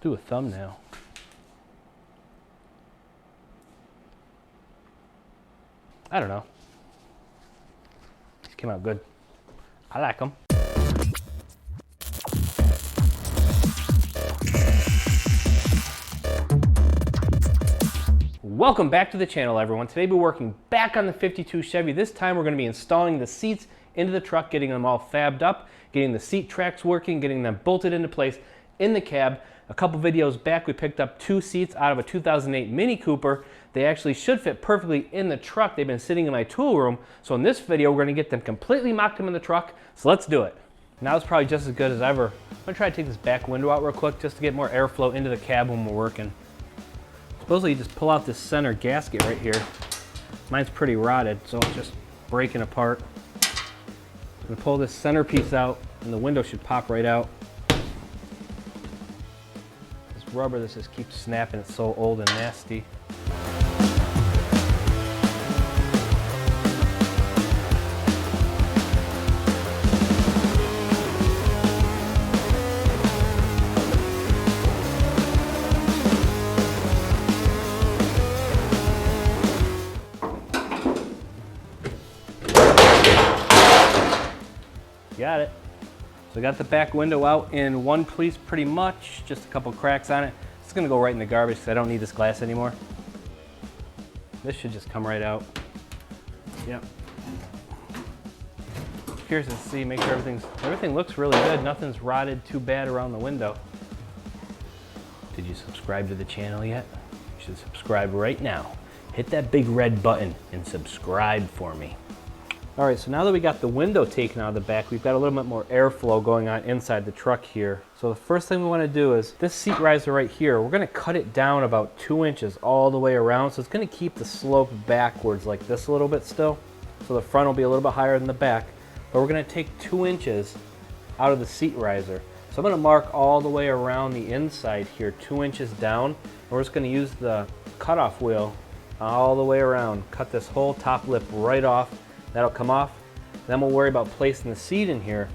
Do a thumbnail. I don't know. These came out good. I like them. Welcome back to the channel, everyone. Today we're working back on the 52 Chevy. This time we're going to be installing the seats into the truck, getting them all fabbed up, getting the seat tracks working, getting them bolted into place in the cab. A couple videos back we picked up 2 seats out of a 2008 Mini Cooper. They actually should fit perfectly in the truck. They've been sitting in my tool room. So in this video we're going to get them completely mocked in the truck. So let's do it. Now it's probably just as good as ever. I'm going to try to take this back window out real quick just to get more airflow into the cab when we're working. Supposedly you just pull out this center gasket right here. Mine's pretty rotted, so it's just breaking apart. I'm gonna pull this center piece out and the window should pop right out. This rubber, this just keeps snapping, it's so old and nasty. Got it. So I got the back window out in one piece pretty much, just a couple cracks on it. It's gonna go right in the garbage because I don't need this glass anymore. This should just come right out. Yep. Curious to see, make sure everything looks really good. Nothing's rotted too bad around the window. Did you subscribe to the channel yet? You should subscribe right now. Hit that big red button and subscribe for me. All right, so now that we got the window taken out of the back, we've got a little bit more airflow going on inside the truck here. So the first thing we want to do is this seat riser right here, we're going to cut it down about 2 inches all the way around. So it's going to keep the slope backwards like this a little bit still. So the front will be a little bit higher than the back. But we're going to take 2 inches out of the seat riser. So I'm going to mark all the way around the inside here, 2 inches down. And we're just going to use the cutoff wheel all the way around. Cut this whole top lip right off. That'll come off. Then we'll worry about placing the seat in here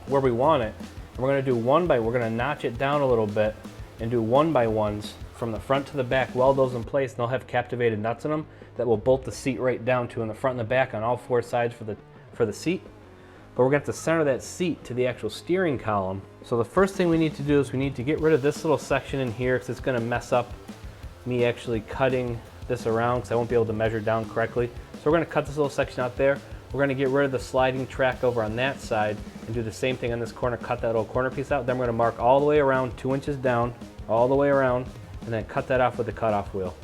where we want it. And we're gonna do we're gonna notch it down a little bit and do 1x1s from the front to the back, weld those in place, and they'll have captivated nuts in them that will bolt the seat right down to in the front and the back on all 4 sides for the seat. But we're gonna have to center that seat to the actual steering column. So the first thing we need to do is we need to get rid of this little section in here because it's gonna mess up me actually cutting this around because I won't be able to measure down correctly. So we're going to cut this little section out there. We're going to get rid of the sliding track over on that side and do the same thing on this corner, cut that little corner piece out. Then we're going to mark all the way around, 2 inches down, all the way around, and then cut that off with the cutoff wheel.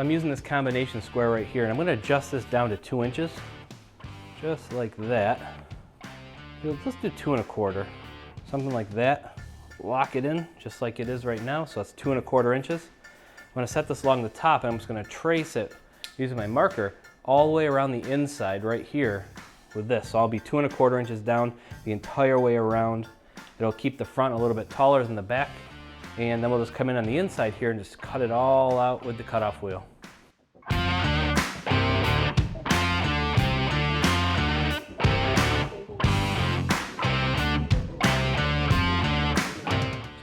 I'm using this combination square right here, and I'm going to adjust this down to 2 inches, just like that. Let's do 2 1/4, something like that. Lock it in just like it is right now, so that's 2 1/4 inches. I'm going to set this along the top, and I'm just going to trace it using my marker all the way around the inside right here with this. So I'll be 2 1/4 inches down the entire way around. It'll keep the front a little bit taller than the back. And then we'll just come in on the inside here and just cut it all out with the cutoff wheel. So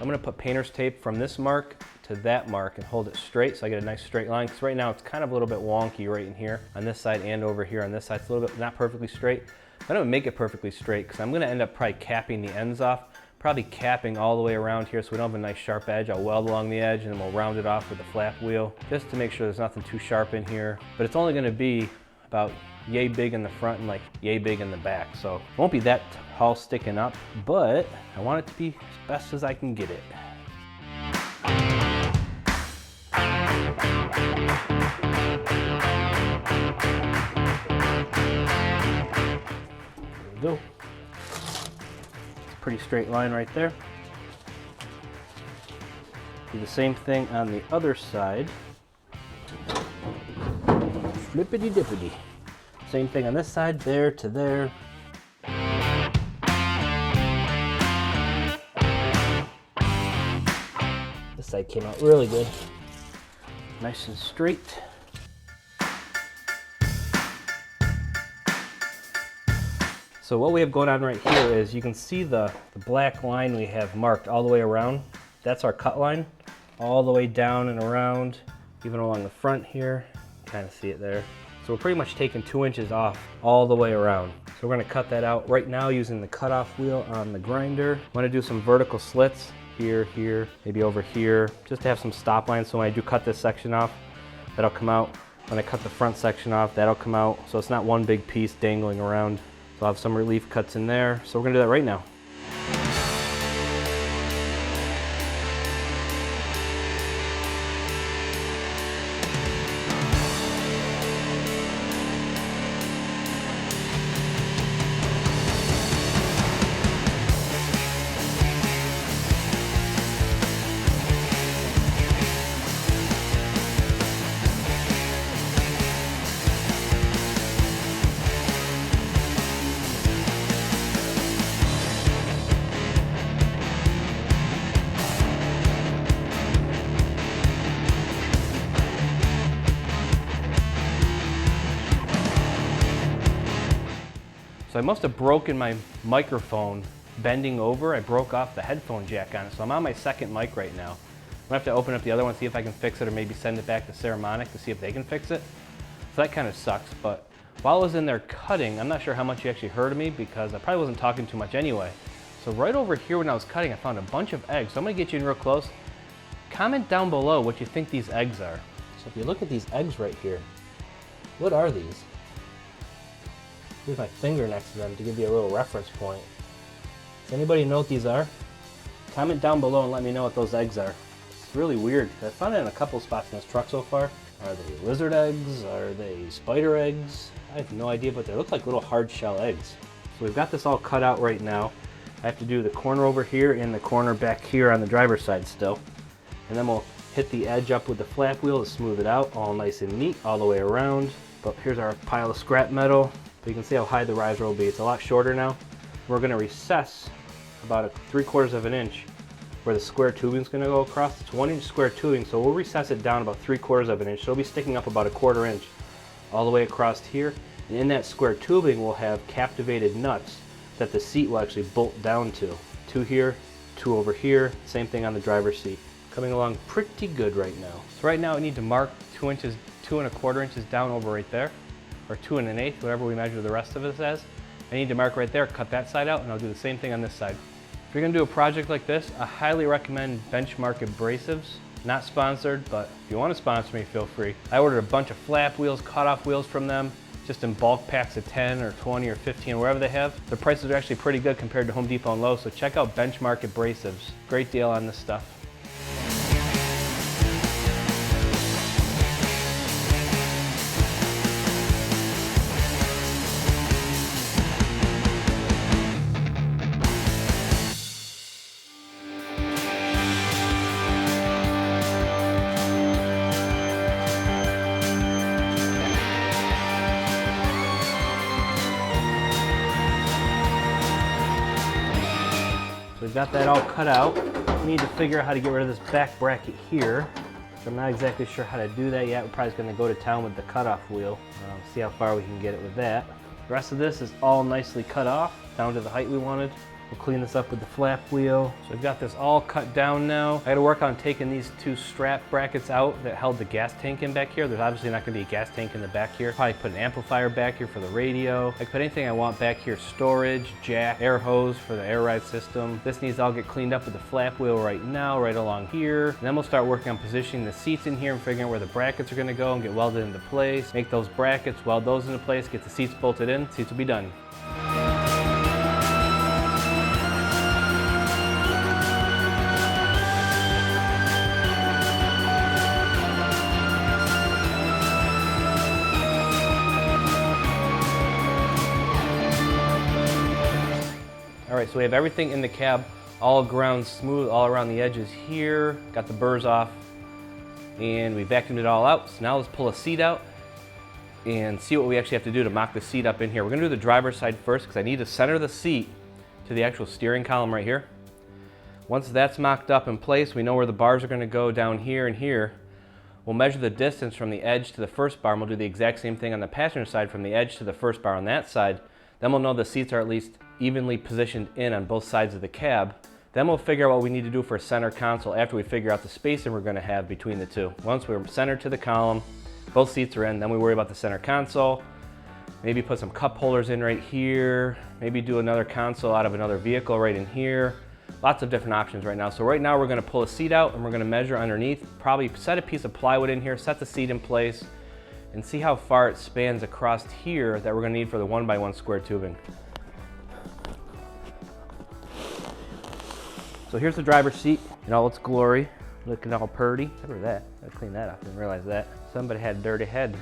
I'm going to put painter's tape from this mark to that mark and hold it straight so I get a nice straight line. Because right now it's kind of a little bit wonky right in here on this side and over here on this side. It's a little bit not perfectly straight. But I'm going to make it perfectly straight because I'm going to end up probably capping the ends off. Probably capping all the way around here so we don't have a nice sharp edge. I'll weld along the edge and then we'll round it off with the flap wheel just to make sure there's nothing too sharp in here. But it's only going to be about yay big in the front and like yay big in the back. So it won't be that tall sticking up, but I want it to be as best as I can get it. There we go. pretty straight line right there. Do the same thing on the other side. Flippity dippity. Same thing on this side, there to there. This side came out really good. Nice and straight. So what we have going on right here is you can see the black line we have marked all the way around. That's our cut line, all the way down and around, even along the front here. Kind of see it there. So we're pretty much taking 2 inches off all the way around. So we're gonna cut that out right now using the cutoff wheel on the grinder. I'm gonna do some vertical slits here, here, maybe over here, just to have some stop lines. So when I do cut this section off, that'll come out. When I cut the front section off, that'll come out. So it's not one big piece dangling around. So I'll have some relief cuts in there. So we're gonna do that right now. So I must have broken my microphone bending over. I broke off the headphone jack on it. So I'm on my second mic right now. I'm gonna have to open up the other one, see if I can fix it, or maybe send it back to Saramonic to see if they can fix it. So that kind of sucks, but while I was in there cutting, I'm not sure how much you actually heard of me because I probably wasn't talking too much anyway. So right over here when I was cutting, I found a bunch of eggs. So I'm gonna get you in real close. Comment down below what you think these eggs are. So if you look at these eggs right here, what are these? Here's my finger next to them to give you a little reference point. Does anybody know what these are? Comment down below and let me know what those eggs are. It's really weird. I found it in a couple spots in this truck so far. Are they lizard eggs? Are they spider eggs? I have no idea, but they look like little hard shell eggs. So we've got this all cut out right now. I have to do the corner over here and the corner back here on the driver's side still. And then we'll hit the edge up with the flap wheel to smooth it out, all nice and neat all the way around. But here's our pile of scrap metal. So you can see how high the riser will be. It's a lot shorter now. We're going to recess about 3/4 of an inch where the square tubing is going to go across. It's 1 inch square tubing, so we'll recess it down about 3/4 of an inch. So it'll be sticking up about 1/4 inch all the way across here. And in that square tubing, we'll have captivated nuts that the seat will actually bolt down to. 2 here, 2 over here. Same thing on the driver's seat. Coming along pretty good right now. So right now I need to mark 2 inches, 2 1/4 inches down over right there, or 2 1/8, whatever we measure the rest of it as. I need to mark right there, cut that side out, and I'll do the same thing on this side. If you're gonna do a project like this, I highly recommend Benchmark abrasives. Not sponsored, but if you want to sponsor me, feel free. I ordered a bunch of flap wheels, cutoff wheels from them, just in bulk packs of 10 or 20 or 15, wherever they have. Their prices are actually pretty good compared to Home Depot and Lowe's, so check out Benchmark abrasives. Great deal on this stuff. We've got that all cut out. We need to figure out how to get rid of this back bracket here. So I'm not exactly sure how to do that yet. We're probably just going to go to town with the cutoff wheel. See how far we can get it with that. The rest of this is all nicely cut off, down to the height we wanted. We'll clean this up with the flap wheel. So we've got this all cut down now. I got to work on taking these 2 strap brackets out that held the gas tank in back here. There's obviously not going to be a gas tank in the back here. Probably put an amplifier back here for the radio. I can put anything I want back here. Storage, jack, air hose for the air ride system. This needs to all get cleaned up with the flap wheel right now, right along here. And then we'll start working on positioning the seats in here and figuring out where the brackets are going to go and get welded into place. Make those brackets, weld those into place, get the seats bolted in. Seats will be done. All right, so we have everything in the cab, all ground smooth, all around the edges here. Got the burrs off, and we vacuumed it all out. So now let's pull a seat out and see what we actually have to do to mock the seat up in here. We're gonna do the driver's side first because I need to center the seat to the actual steering column right here. Once that's mocked up in place, we know where the bars are gonna go down here and here. We'll measure the distance from the edge to the first bar, and we'll do the exact same thing on the passenger side from the edge to the first bar on that side. Then we'll know the seats are at least evenly positioned in on both sides of the cab. Then we'll figure out what we need to do for a center console after we figure out the spacing we're gonna have between the two. Once we're centered to the column, both seats are in, then we worry about the center console. Maybe put some cup holders in right here. Maybe do another console out of another vehicle right in here. Lots of different options right now. So right now we're gonna pull a seat out and we're gonna measure underneath, probably set a piece of plywood in here, set the seat in place, and see how far it spans across here that we're gonna need for the 1x1 square tubing. So here's the driver's seat in all its glory, looking all purty. Look at that, gotta clean that up, didn't realize that. Somebody had a dirty head.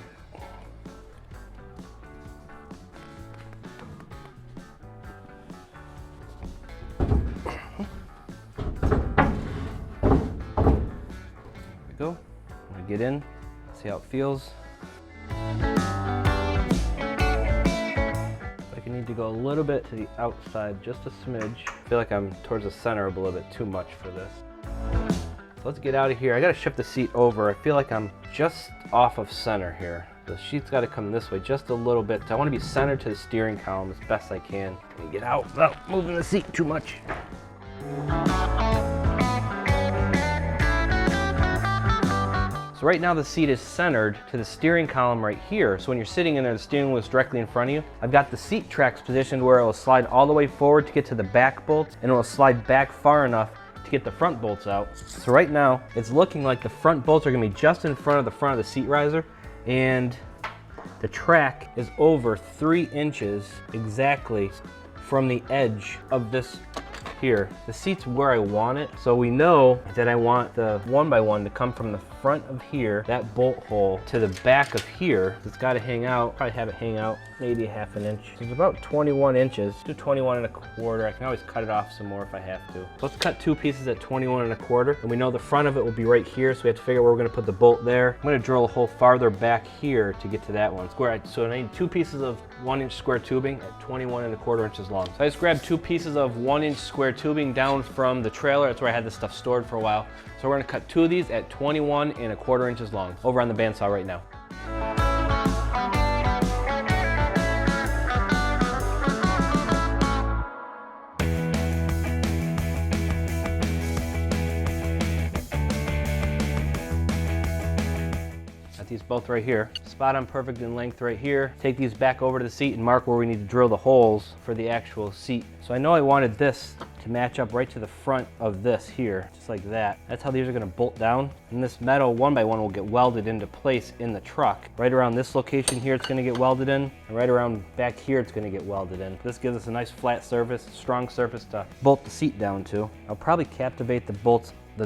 Go. I'm gonna get in, see how it feels. I need to go a little bit to the outside, just a smidge. I feel like I'm towards the center a little bit too much for this. So let's get out of here. I gotta shift the seat over. I feel like I'm just off of center here. The seat's gotta come this way just a little bit. I wanna be centered to the steering column as best I can. And get out without moving the seat too much. So right now the seat is centered to the steering column right here. So when you're sitting in there, the steering wheel is directly in front of you. I've got the seat tracks positioned where it will slide all the way forward to get to the back bolts, and it will slide back far enough to get the front bolts out. So right now, it's looking like the front bolts are gonna be just in front of the seat riser, and the track is over 3 inches exactly from the edge of this here. The seat's where I want it, so we know that I want the 1x1 to come from the front of here, that bolt hole, to the back of here. It's got to hang out, probably have it hang out maybe 1/2 inch. So it's about 21 inches, do 21 1/4. I can always cut it off some more if I have to. So let's cut 2 pieces at 21 1/4, and we know the front of it will be right here, so we have to figure out where we're going to put the bolt there. I'm going to drill a hole farther back here to get to that one. So I need 2 pieces of 1-inch square tubing at 21 1/4 inches long. So I just grabbed 2 pieces of 1-inch square tubing down from the trailer. That's where I had this stuff stored for a while. So we're going to cut 2 of these at 21 1/4 inches long over on the bandsaw right now. These both right here, spot on perfect in length right here. Take these back over to the seat and mark where we need to drill the holes for the actual seat. So I know I wanted this to match up right to the front of this here, just like that. That's how these are gonna bolt down. And this metal 1x1 will get welded into place in the truck. Right around this location here, it's gonna get welded in. And right around back here, it's gonna get welded in. This gives us a nice flat surface, strong surface to bolt the seat down to. I'll probably captivate the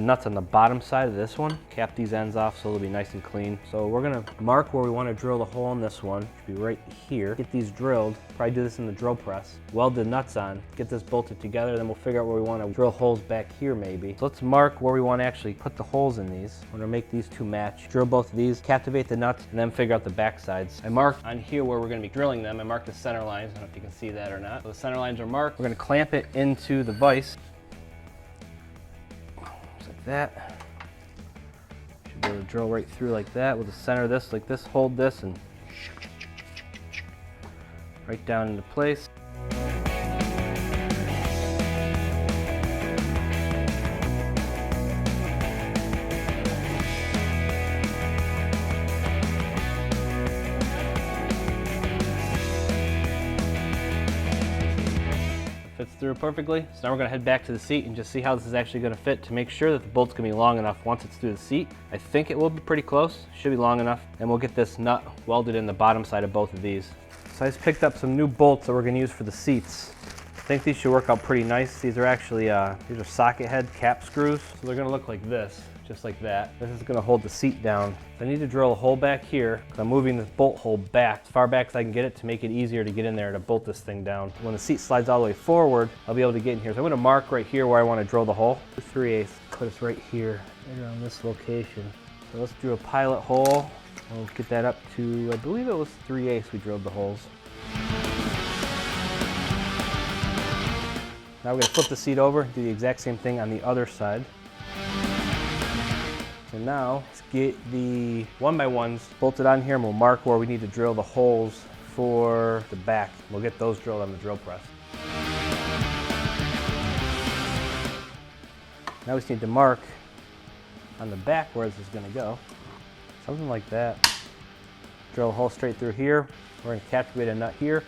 nuts on the bottom side of this one, cap these ends off so it'll be nice and clean. So we're gonna mark where we wanna drill the hole in this one. Should be right here. Get these drilled, probably do this in the drill press. Weld the nuts on, get this bolted together, then we'll figure out where we wanna drill holes back here maybe. So let's mark where we wanna actually put the holes in these. We're gonna make these 2 match. Drill both of these, captivate the nuts, and then figure out the back sides. I marked on here where we're gonna be drilling them. I marked the center lines. I don't know if you can see that or not. So the center lines are marked. We're gonna clamp it into the vise. That should be able to drill right through like that. We'll just center this like this, hold this, and right down into place. Fits through perfectly. So now we're gonna head back to the seat and just see how this is actually gonna fit to make sure that the bolt's gonna be long enough once it's through the seat. I think it will be pretty close, should be long enough. And we'll get this nut welded in the bottom side of both of these. So I just picked up some new bolts that we're gonna use for the seats. I think these should work out pretty nice. These are actually, these are socket head cap screws. So they're gonna look like this. just like that. This is gonna hold the seat down. I need to drill a hole back here, because I'm moving this bolt hole back, as far back as I can get it to make it easier to get in there to bolt this thing down. When the seat slides all the way forward, I'll be able to get in here. So I'm gonna mark right here where I wanna drill the hole. 3/8, put us right here, right around this location. So let's do a pilot hole. We'll get that up to, I believe it was 3/8 we drilled the holes. Now we're going to flip the seat over, do the exact same thing on the other side. So now let's get the 1x1s bolted on here and we'll mark where we need to drill the holes for the back. We'll get those drilled on the drill press. Now we just need to mark on the back where this is going to go. Something like that. Drill a hole straight through here. We're going to captivate a nut here.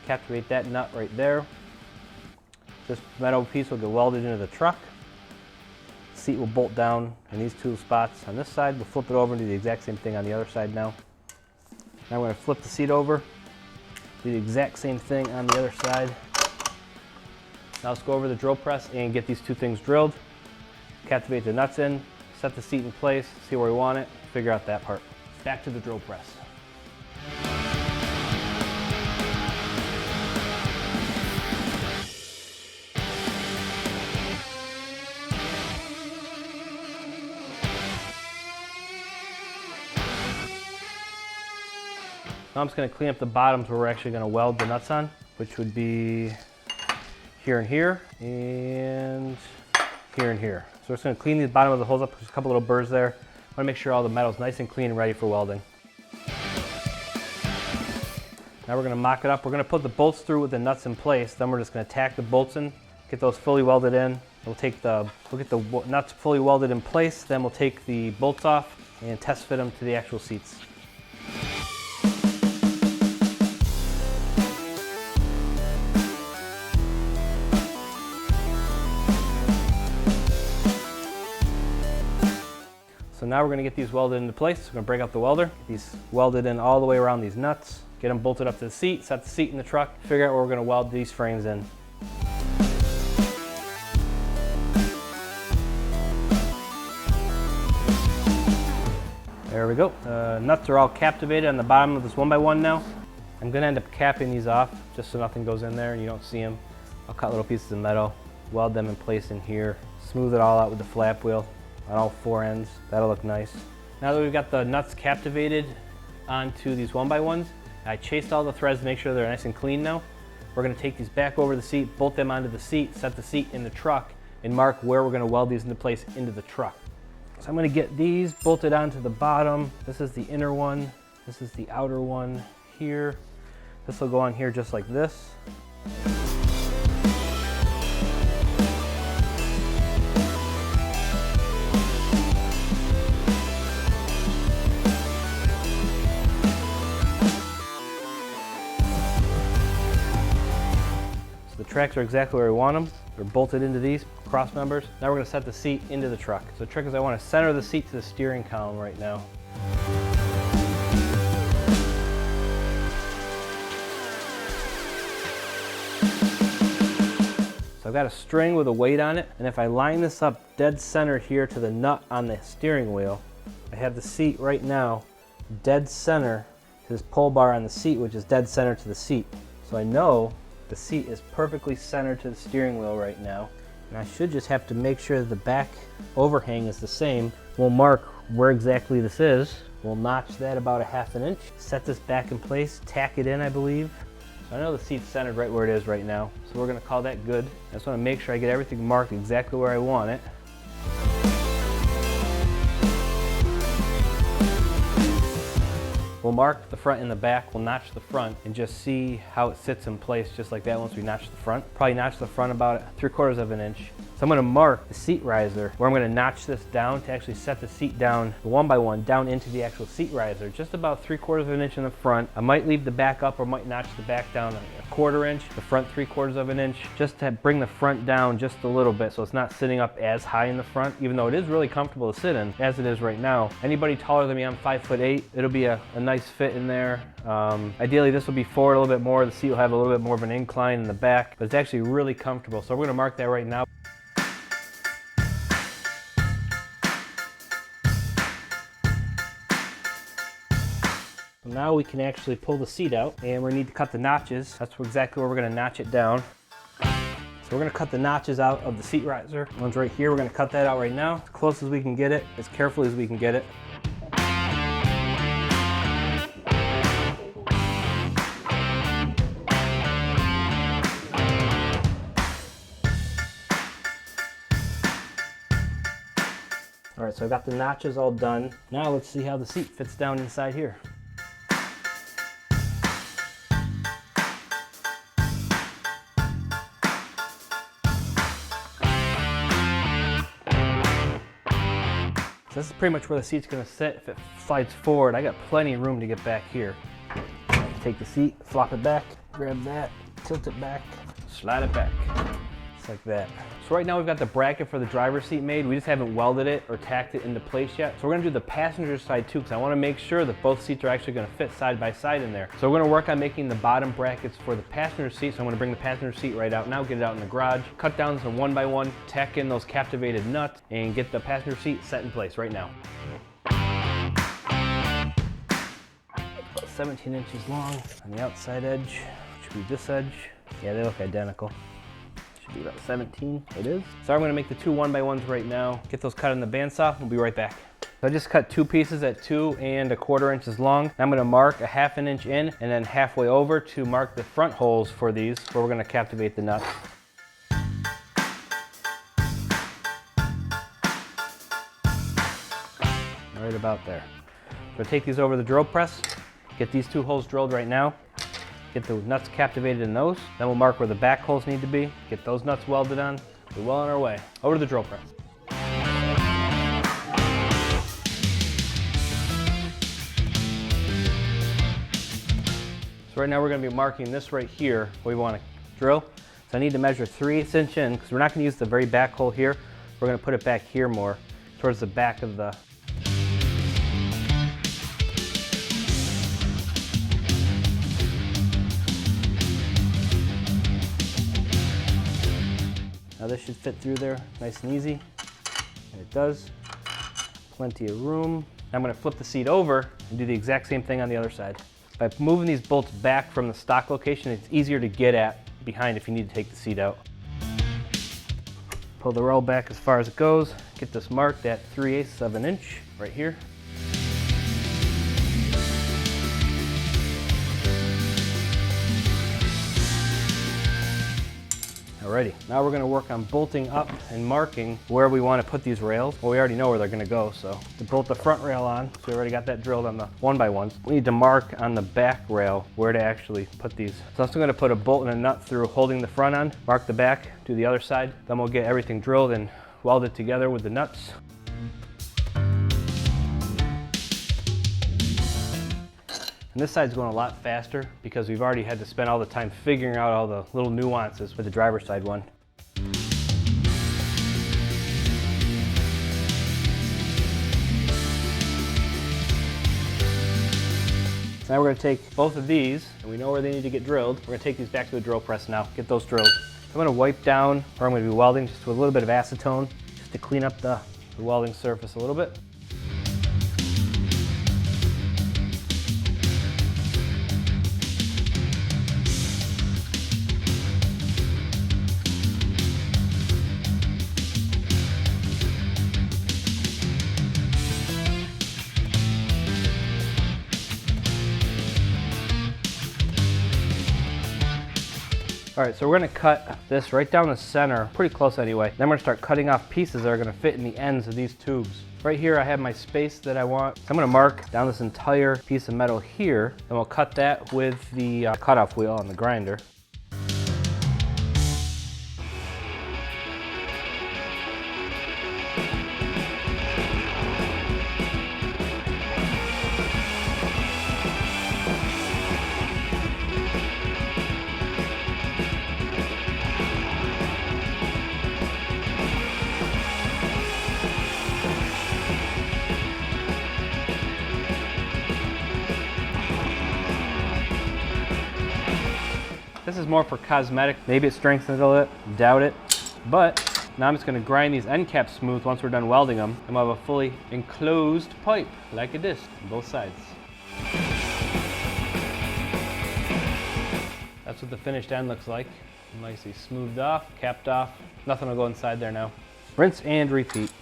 Captivate that nut right there. This metal piece will get welded into the truck. The seat will bolt down in these two spots on this side. We'll flip it over and do the exact same thing on the other side now. Now we're going to flip the seat over. Do the exact same thing on the other side. Now let's go over the drill press and get these two things drilled. Captivate the nuts in, set the seat in place, see where we want it, figure out that part. Back to the drill press. Now I'm just going to clean up the bottoms where we're actually going to weld the nuts on, which would be here and here, and here and here. So we're just going to clean the bottom of the holes up. There's a couple little burrs there. I want to make sure all the metal's nice and clean and ready for welding. Now we're going to mock it up. We're going to put the bolts through with the nuts in place. Then we're just going to tack the bolts in, get those fully welded in. We'll get the nuts fully welded in place. Then we'll take the bolts off and test fit them to the actual seats. So now we're going to get these welded into place. We're going to break out the welder, get these welded in all the way around these nuts, get them bolted up to the seat, set the seat in the truck, figure out where we're going to weld these frames in. There we go. Nuts are all captivated on the bottom of this 1x1 now. I'm going to end up capping these off just so nothing goes in there and you don't see them. I'll cut little pieces of metal, weld them in place in here, smooth it all out with the flap wheel on all four ends. That'll look nice. Now that we've got the nuts captivated onto these 1x1s, I chased all the threads to make sure they're nice and clean now. We're going to take these back over the seat, bolt them onto the seat, set the seat in the truck, and mark where we're going to weld these into place into the truck. So I'm going to get these bolted onto the bottom. This is the inner one. This is the outer one here. This will go on here just like this. The tracks are exactly where we want them. They're bolted into these cross members. Now we're going to set the seat into the truck. So the trick is I want to center the seat to the steering column right now. So I've got a string with a weight on it, and if I line this up dead center here to the nut on the steering wheel, I have the seat right now dead center to this pull bar on the seat, which is dead center to the seat. So I know the seat is perfectly centered to the steering wheel right now, and I should just have to make sure that the back overhang is the same. We'll mark where exactly this is. We'll notch that about 1/2 inch, set this back in place, tack it in, I believe. So I know the seat's centered right where it is right now, so we're going to call that good. I just want to make sure I get everything marked exactly where I want it. We'll mark the front and the back, we'll notch the front, and just see how it sits in place just like that once we notch the front. Probably notch the front about 3/4 of an inch. So I'm going to mark the seat riser where I'm going to notch this down to actually set the seat down, the 1x1, down into the actual seat riser, just about 3/4 of an inch in the front. I might leave the back up or might notch the back down 1/4 inch, the front 3/4 of an inch, just to bring the front down just a little bit so it's not sitting up as high in the front, even though it is really comfortable to sit in as it is right now. Anybody taller than me, I'm 5'8", it'll be a nice fit in there. Ideally this will be forward a little bit more, the seat will have a little bit more of an incline in the back, but it's actually really comfortable. So we're going to mark that right now. Now we can actually pull the seat out, and we need to cut the notches. That's exactly where we're gonna notch it down. So we're gonna cut the notches out of the seat riser. One's right here, we're gonna cut that out right now, as close as we can get it, as carefully as we can get it. All right, so I've got the notches all done. Now let's see how the seat fits down inside here. So this is pretty much where the seat's gonna sit. If it slides forward, I got plenty of room to get back here. Take the seat, flop it back, grab that, tilt it back, slide it back, just like that. So right now we've got the bracket for the driver's seat made. We just haven't welded it or tacked it into place yet. So we're gonna do the passenger side too, because I wanna make sure that both seats are actually gonna fit side by side in there. So we're gonna work on making the bottom brackets for the passenger seat. So I'm gonna bring the passenger seat right out now, get it out in the garage, cut down some 1x1, tack in those captivated nuts, and get the passenger seat set in place right now. 17 inches long on the outside edge, which would be this edge. Yeah, they look identical. Be about 17, it is. So I'm gonna make the two 1x1s right now, get those cut on the bandsaw, we'll be right back. So I just cut two pieces at 2 1/4 inches long. Now I'm gonna mark a 1/2 inch in and then halfway over to mark the front holes for these, where we're gonna captivate the nuts. Right about there. I'm gonna take these over the drill press, get these two holes drilled right now. Get the nuts captivated in those. Then we'll mark where the back holes need to be. Get those nuts welded on. We're well on our way. Over to the drill press. So right now we're gonna be marking this right here, where we wanna drill. So I need to measure 3/8 inch in, because we're not gonna use the very back hole here. We're gonna put it back here more, towards the back of the Now this should fit through there nice and easy, and it does. Plenty of room. Now I'm gonna flip the seat over and do the exact same thing on the other side. By moving these bolts back from the stock location, it's easier to get at behind if you need to take the seat out. Pull the roll back as far as it goes. Get this marked at 3/8 of an inch right here. Alrighty, now we're gonna work on bolting up and marking where we wanna put these rails. Well, we already know where they're gonna go, so to bolt the front rail on, so we already got that drilled on the 1x1s. We need to mark on the back rail where to actually put these. So I'm still gonna put a bolt and a nut through holding the front on, mark the back, do the other side, then we'll get everything drilled and welded together with the nuts. And this side's going a lot faster because we've already had to spend all the time figuring out all the little nuances with the driver's side one. So now we're going to take both of these, and we know where they need to get drilled. We're going to take these back to the drill press now, get those drilled. I'm going to wipe down, or I'm going to be welding just with a little bit of acetone, just to clean up the welding surface a little bit. All right, so we're gonna cut this right down the center, pretty close anyway. Then we're gonna start cutting off pieces that are gonna fit in the ends of these tubes. Right here, I have my space that I want. So I'm gonna mark down this entire piece of metal here, and we'll cut that with the cutoff wheel on the grinder. This is more for cosmetic. Maybe it strengthens it a little bit, doubt it. But now I'm just gonna grind these end caps smooth once we're done welding them, and we'll have a fully enclosed pipe like a disc on both sides. That's what the finished end looks like. Nicely smoothed off, capped off. Nothing will go inside there now. Rinse and repeat.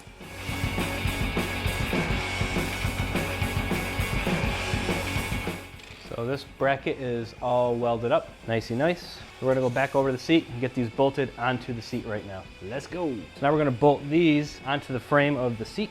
So this bracket is all welded up, nicey nice. We're gonna go back over the seat and get these bolted onto the seat right now. Let's go. So now we're gonna bolt these onto the frame of the seat.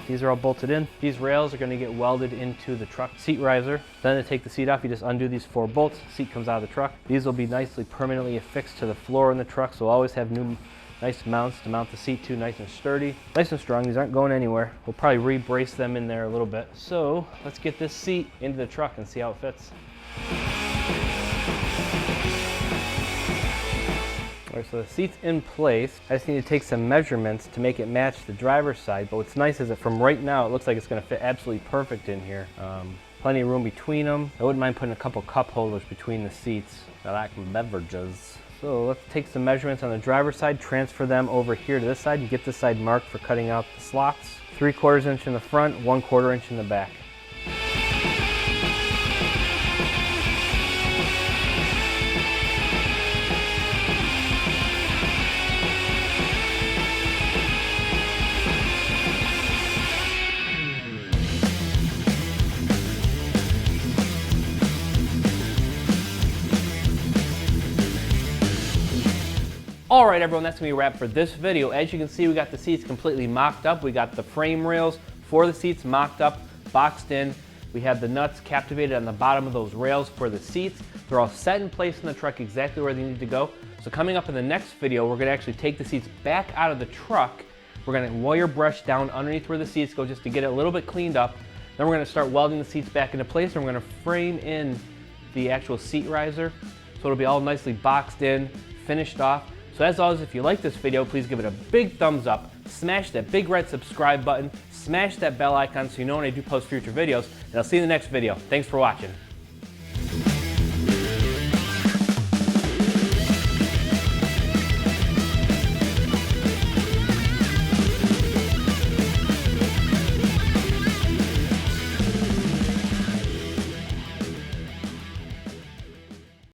These are all bolted in. These rails are going to get welded into the truck seat riser. Then to take the seat off, you just undo these 4 bolts. The seat comes out of the truck. These will be nicely permanently affixed to the floor in the truck, so we'll always have new nice mounts to mount the seat to, nice and sturdy, nice and strong. These aren't going anywhere. We'll probably re-brace them in there a little bit. So let's get this seat into the truck and see how it fits. Alright, so the seat's in place. I just need to take some measurements to make it match the driver's side, but what's nice is that from right now it looks like it's going to fit absolutely perfect in here. Plenty of room between them. I wouldn't mind putting a couple cup holders between the seats. I like beverages. So let's take some measurements on the driver's side, transfer them over here to this side, and get this side marked for cutting out the slots. 3/4 inch in the front, 1/4 inch in the back. All right, everyone, that's gonna be a wrap for this video. As you can see, we got the seats completely mocked up. We got the frame rails for the seats mocked up, boxed in. We have the nuts captivated on the bottom of those rails for the seats. They're all set in place in the truck exactly where they need to go. So coming up in the next video, we're gonna actually take the seats back out of the truck. We're gonna wire brush down underneath where the seats go just to get it a little bit cleaned up. Then we're gonna start welding the seats back into place, and we're gonna frame in the actual seat riser. So it'll be all nicely boxed in, finished off. So as always, if you like this video, please give it a big thumbs up, smash that big red subscribe button, smash that bell icon so you know when I do post future videos, and I'll see you in the next video. Thanks for watching.